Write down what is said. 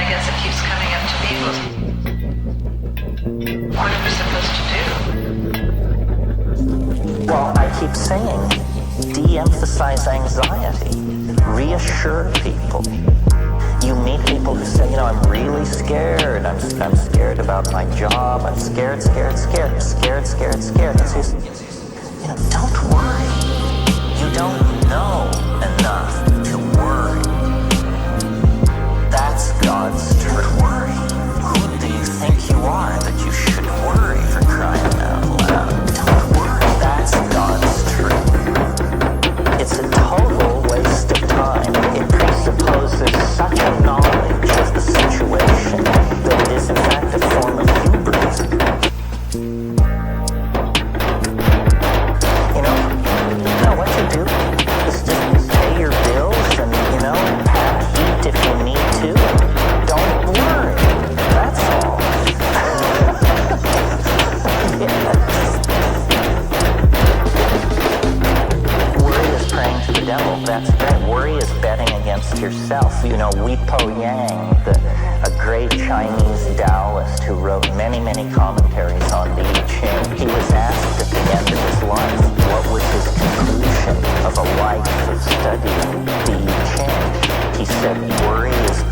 guess it keeps coming up to me. What are we supposed to do? Well, I keep saying, de-emphasize anxiety, reassure people. You meet people who say, I'm really scared. I'm scared about my job. I'm scared. And so don't worry. You don't know enough to worry. That's God's truth. Worry. Who do you think you are that you should worry, for crying out loud? Don't worry. That's God's truth. It's a total waste of time. It presupposes such a knowledge of the situation that it is in fact a form of hubris. What you do is just pay your bills and, pack heat if you need to. Don't worry. That's all. Worry is praying to the devil. That's right. Worry is betting against yourself. Wepo Yang, a great Chinese Taoist who wrote many, many commentaries on the I Ching. He was asked at the end of his life what was his conclusion of a life of studying the I Ching. He said, worry is